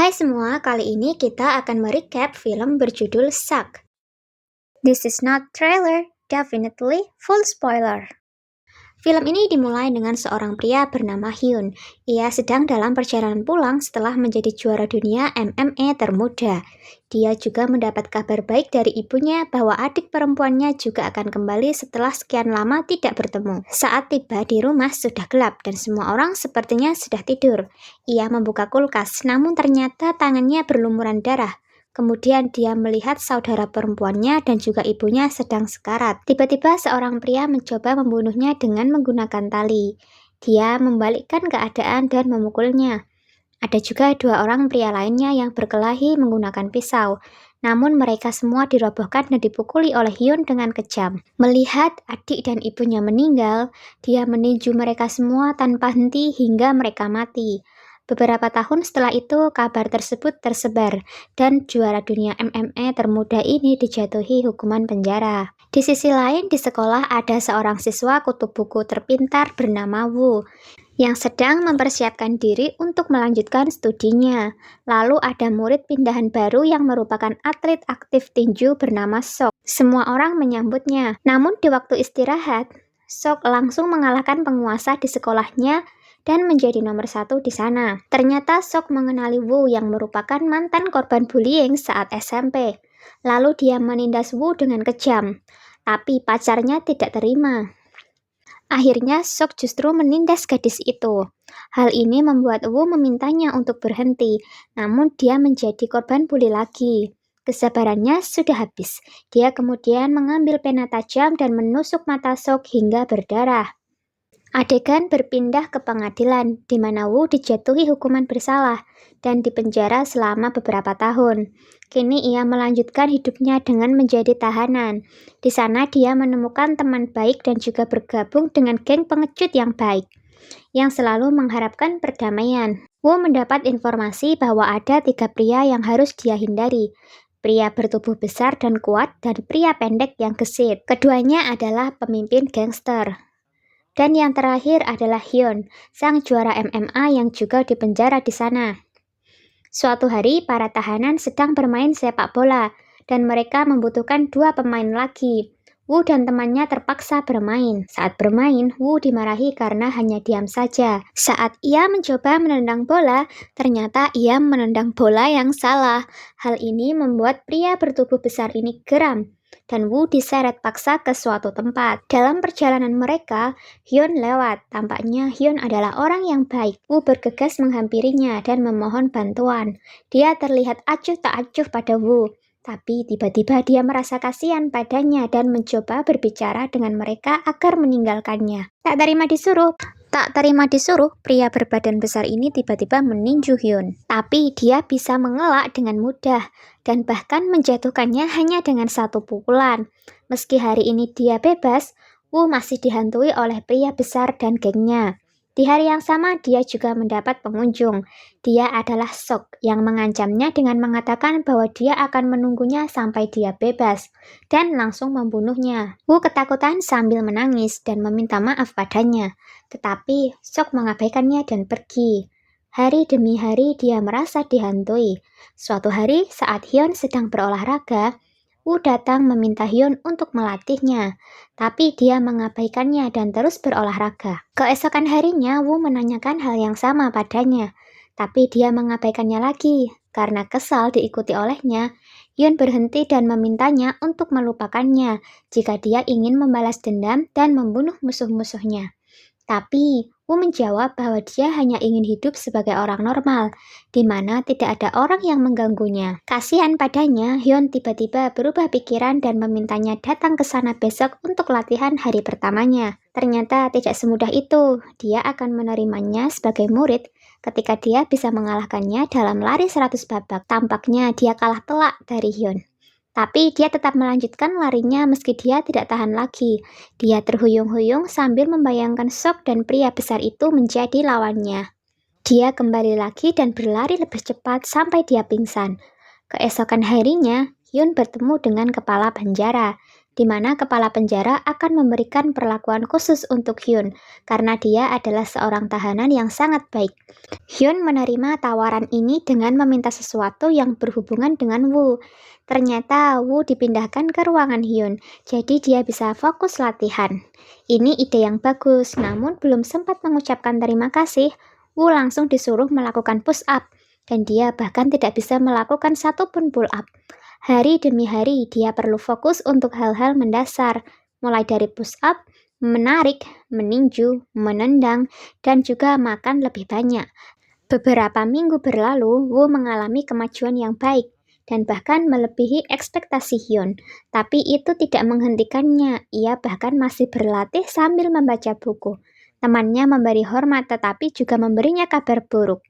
Hai semua, kali ini kita akan merecap film berjudul Suck. This is not trailer, definitely full spoiler. Film ini dimulai dengan seorang pria bernama Hyun. Ia sedang dalam perjalanan pulang setelah menjadi juara dunia MMA termuda. Dia juga mendapat kabar baik dari ibunya bahwa adik perempuannya juga akan kembali setelah sekian lama tidak bertemu. Saat tiba di rumah sudah gelap dan semua orang sepertinya sudah tidur. Ia membuka kulkas, namun ternyata tangannya berlumuran darah. Kemudian dia melihat saudara perempuannya dan juga ibunya sedang sekarat. Tiba-tiba seorang pria mencoba membunuhnya dengan menggunakan tali. Dia membalikkan keadaan dan memukulnya. Ada juga dua orang pria lainnya yang berkelahi menggunakan pisau. Namun mereka semua dirobohkan dan dipukuli oleh Hyun dengan kejam. Melihat adik dan ibunya meninggal, dia meninju mereka semua tanpa henti hingga mereka mati. Beberapa tahun setelah itu, kabar tersebut tersebar, dan juara dunia MMA termuda ini dijatuhi hukuman penjara. Di sisi lain, di sekolah ada seorang siswa kutu buku terpintar bernama Woo, yang sedang mempersiapkan diri untuk melanjutkan studinya. Lalu ada murid pindahan baru yang merupakan atlet aktif tinju bernama Sok. Semua orang menyambutnya, namun di waktu istirahat, Sok langsung mengalahkan penguasa di sekolahnya dan menjadi nomor 1 di sana. Ternyata Sok mengenali Woo yang merupakan mantan korban bullying saat SMP. Lalu dia menindas Woo dengan kejam, tapi pacarnya tidak terima. Akhirnya Sok justru menindas gadis itu. Hal ini membuat Woo memintanya untuk berhenti, namun dia menjadi korban bully lagi. Kesabarannya sudah habis. Dia kemudian mengambil pena tajam dan menusuk mata Sok hingga berdarah. Adegan berpindah ke pengadilan, di mana Woo dijatuhi hukuman bersalah dan dipenjara selama beberapa tahun. Kini ia melanjutkan hidupnya dengan menjadi tahanan. Di sana dia menemukan teman baik dan juga bergabung dengan geng pengecut yang baik, yang selalu mengharapkan perdamaian. Woo mendapat informasi bahwa ada 3 pria yang harus dia hindari. Pria bertubuh besar dan kuat dan pria pendek yang gesit. Keduanya adalah pemimpin gangster. Dan yang terakhir adalah Hyun, sang juara MMA yang juga dipenjara di sana. Suatu hari, para tahanan sedang bermain sepak bola, dan mereka membutuhkan 2 pemain lagi. Woo dan temannya terpaksa bermain. Saat bermain, Woo dimarahi karena hanya diam saja. Saat ia mencoba menendang bola, ternyata ia menendang bola yang salah. Hal ini membuat pria bertubuh besar ini geram, dan Woo diseret paksa ke suatu tempat. Dalam perjalanan mereka, Hyun lewat. Tampaknya Hyun adalah orang yang baik. Woo bergegas menghampirinya dan memohon bantuan. Dia terlihat acuh tak acuh pada Woo, tapi tiba-tiba dia merasa kasihan padanya dan mencoba berbicara dengan mereka agar meninggalkannya. Tak terima disuruh, pria berbadan besar ini tiba-tiba meninju Hyun. Tapi dia bisa mengelak dengan mudah dan bahkan menjatuhkannya hanya dengan 1 pukulan. Meski hari ini dia bebas, Woo masih dihantui oleh pria besar dan gengnya. Di hari yang sama, dia juga mendapat pengunjung. Dia adalah Sok yang mengancamnya dengan mengatakan bahwa dia akan menunggunya sampai dia bebas dan langsung membunuhnya. Woo ketakutan sambil menangis dan meminta maaf padanya. Tetapi Sok mengabaikannya dan pergi. Hari demi hari dia merasa dihantui. Suatu hari saat Hyun sedang berolahraga, Woo datang meminta Hyun untuk melatihnya, tapi dia mengabaikannya dan terus berolahraga. Keesokan harinya, Woo menanyakan hal yang sama padanya, tapi dia mengabaikannya lagi. Karena kesal diikuti olehnya, Hyun berhenti dan memintanya untuk melupakannya jika dia ingin membalas dendam dan membunuh musuh-musuhnya. Tapi Woo menjawab bahwa dia hanya ingin hidup sebagai orang normal, di mana tidak ada orang yang mengganggunya. Kasihan padanya, Hyun tiba-tiba berubah pikiran dan memintanya datang ke sana besok untuk latihan hari pertamanya. Ternyata tidak semudah itu. Dia akan menerimanya sebagai murid ketika dia bisa mengalahkannya dalam lari 100 babak. Tampaknya dia kalah telak dari Hyun. Tapi dia tetap melanjutkan larinya meski dia tidak tahan lagi. Dia terhuyung-huyung sambil membayangkan Sok dan pria besar itu menjadi lawannya. Dia kembali lagi dan berlari lebih cepat sampai dia pingsan. Keesokan harinya, Hyun bertemu dengan kepala penjara. di mana kepala penjara akan memberikan perlakuan khusus untuk Hyun, karena dia adalah seorang tahanan yang sangat baik. Hyun menerima tawaran ini dengan meminta sesuatu yang berhubungan dengan Woo. Ternyata Woo dipindahkan ke ruangan Hyun, jadi dia bisa fokus latihan. Ini ide yang bagus, namun belum sempat mengucapkan terima kasih, Woo langsung disuruh melakukan push up, dan dia bahkan tidak bisa melakukan satupun pull up. Hari demi hari, dia perlu fokus untuk hal-hal mendasar, mulai dari push up, menarik, meninju, menendang, dan juga makan lebih banyak. Beberapa minggu berlalu, Woo mengalami kemajuan yang baik, dan bahkan melebihi ekspektasi Hyun. Tapi itu tidak menghentikannya, ia bahkan masih berlatih sambil membaca buku. Temannya memberi hormat tetapi juga memberinya kabar buruk.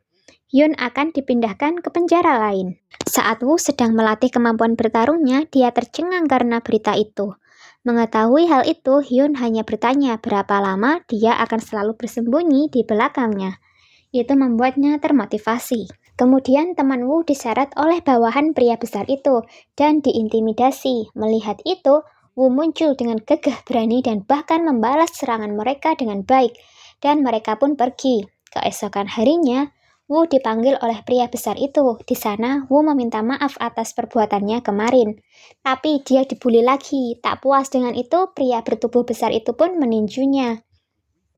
Hyun akan dipindahkan ke penjara lain. Saat Woo sedang melatih kemampuan bertarungnya, dia tercengang karena berita itu. Mengetahui hal itu, Hyun hanya bertanya berapa lama dia akan selalu bersembunyi di belakangnya. Itu membuatnya termotivasi. Kemudian teman Woo diseret oleh bawahan pria besar itu dan diintimidasi. Melihat itu, Woo muncul dengan gagah berani dan bahkan membalas serangan mereka dengan baik. Dan mereka pun pergi. Keesokan harinya, Woo dipanggil oleh pria besar itu. Di sana, Woo meminta maaf atas perbuatannya kemarin. Tapi dia dibully lagi. Tak puas dengan itu, pria bertubuh besar itu pun meninjunya.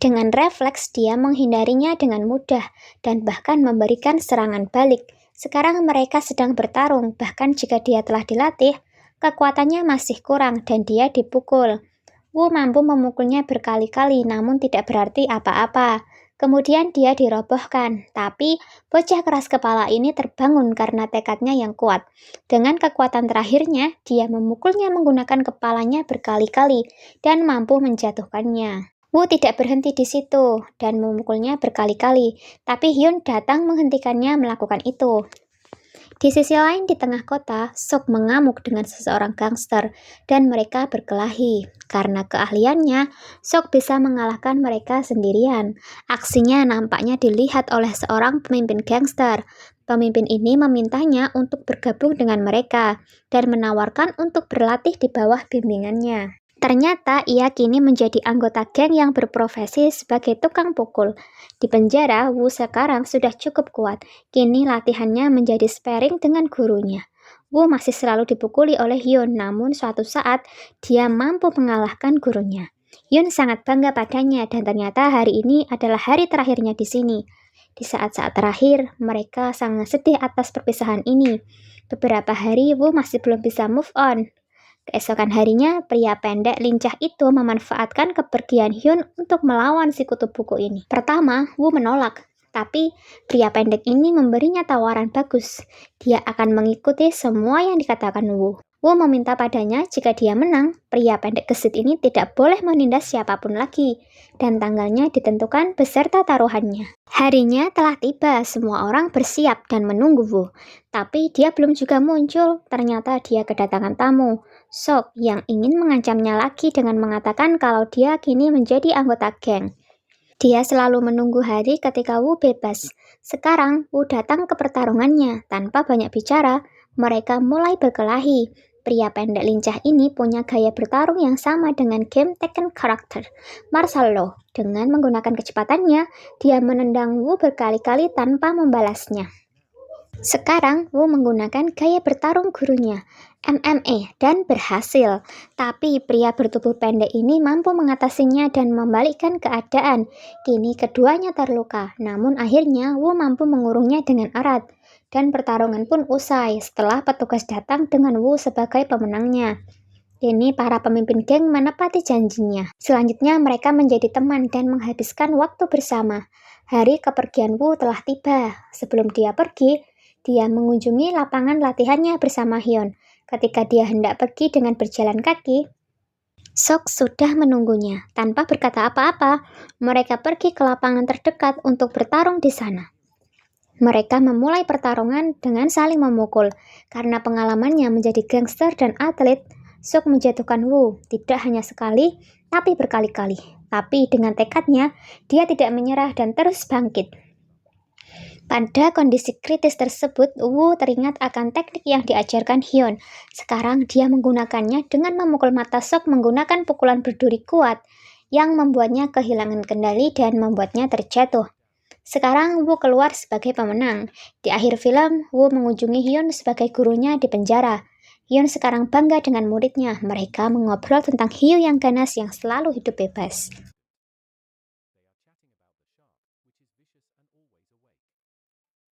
Dengan refleks, dia menghindarinya dengan mudah dan bahkan memberikan serangan balik. Sekarang mereka sedang bertarung, bahkan jika dia telah dilatih, kekuatannya masih kurang dan dia dipukul. Woo mampu memukulnya berkali-kali namun tidak berarti apa-apa. Kemudian dia dirobohkan, tapi bocah keras kepala ini terbangun karena tekadnya yang kuat. Dengan kekuatan terakhirnya, dia memukulnya menggunakan kepalanya berkali-kali dan mampu menjatuhkannya. Woo tidak berhenti di situ dan memukulnya berkali-kali, tapi Hyun datang menghentikannya melakukan itu. Di sisi lain di tengah kota, Sok mengamuk dengan seseorang gangster dan mereka berkelahi. Karena keahliannya, Sok bisa mengalahkan mereka sendirian. Aksinya nampaknya dilihat oleh seorang pemimpin gangster. Pemimpin ini memintanya untuk bergabung dengan mereka dan menawarkan untuk berlatih di bawah bimbingannya. Ternyata ia kini menjadi anggota geng yang berprofesi sebagai tukang pukul. Di penjara, Woo sekarang sudah cukup kuat. Kini latihannya menjadi sparring dengan gurunya. Woo masih selalu dipukuli oleh Hyun, namun suatu saat dia mampu mengalahkan gurunya. Hyun sangat bangga padanya dan ternyata hari ini adalah hari terakhirnya di sini. Di saat-saat terakhir, mereka sangat sedih atas perpisahan ini. Beberapa hari Woo masih belum bisa move on. Keesokan harinya, pria pendek lincah itu memanfaatkan kepergian Hyun untuk melawan si kutu buku ini. Pertama, Woo menolak, tapi pria pendek ini memberinya tawaran bagus. Dia akan mengikuti semua yang dikatakan Woo. Woo meminta padanya jika dia menang, pria pendek gesit ini tidak boleh menindas siapapun lagi, dan tanggalnya ditentukan beserta taruhannya. Harinya telah tiba, semua orang bersiap dan menunggu Woo. Tapi dia belum juga muncul, ternyata dia kedatangan tamu. Sok yang ingin mengancamnya lagi dengan mengatakan kalau dia kini menjadi anggota geng. Dia selalu menunggu hari ketika Woo bebas. Sekarang Woo datang ke pertarungannya tanpa banyak bicara. Mereka mulai berkelahi. Pria pendek lincah ini punya gaya bertarung yang sama dengan game Tekken karakter martial law. Dengan menggunakan kecepatannya, dia menendang Woo berkali-kali tanpa membalasnya. Sekarang Woo menggunakan gaya bertarung gurunya, MMA, dan berhasil. Tapi pria bertubuh pendek ini mampu mengatasinya dan membalikkan keadaan. Kini keduanya terluka, namun akhirnya Woo mampu mengurungnya dengan erat. Dan pertarungan pun usai setelah petugas datang dengan Woo sebagai pemenangnya. Kini para pemimpin geng menepati janjinya. Selanjutnya mereka menjadi teman dan menghabiskan waktu bersama. Hari kepergian Woo telah tiba. Sebelum dia pergi, dia mengunjungi lapangan latihannya bersama Hyun. Ketika dia hendak pergi dengan berjalan kaki, Sok sudah menunggunya. Tanpa berkata apa-apa, mereka pergi ke lapangan terdekat untuk bertarung di sana. Mereka memulai pertarungan dengan saling memukul. Karena pengalamannya menjadi gangster dan atlet, Sok menjatuhkan Woo tidak hanya sekali, tapi berkali-kali. Tapi dengan tekadnya, dia tidak menyerah dan terus bangkit. Pada kondisi kritis tersebut, Wu teringat akan teknik yang diajarkan Hyun. Sekarang dia menggunakannya dengan memukul mata Sok menggunakan pukulan berduri kuat yang membuatnya kehilangan kendali dan membuatnya terjatuh. Sekarang Wu keluar sebagai pemenang. Di akhir film, Wu mengunjungi Hyun sebagai gurunya di penjara. Hyun sekarang bangga dengan muridnya. Mereka mengobrol tentang hiu yang ganas yang selalu hidup bebas.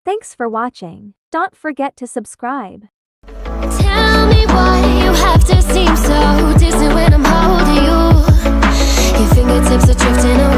Thanks for watching. Don't forget to subscribe. Tell me why you have to seem so distant when I'm holding you. Your fingertips are drifting away.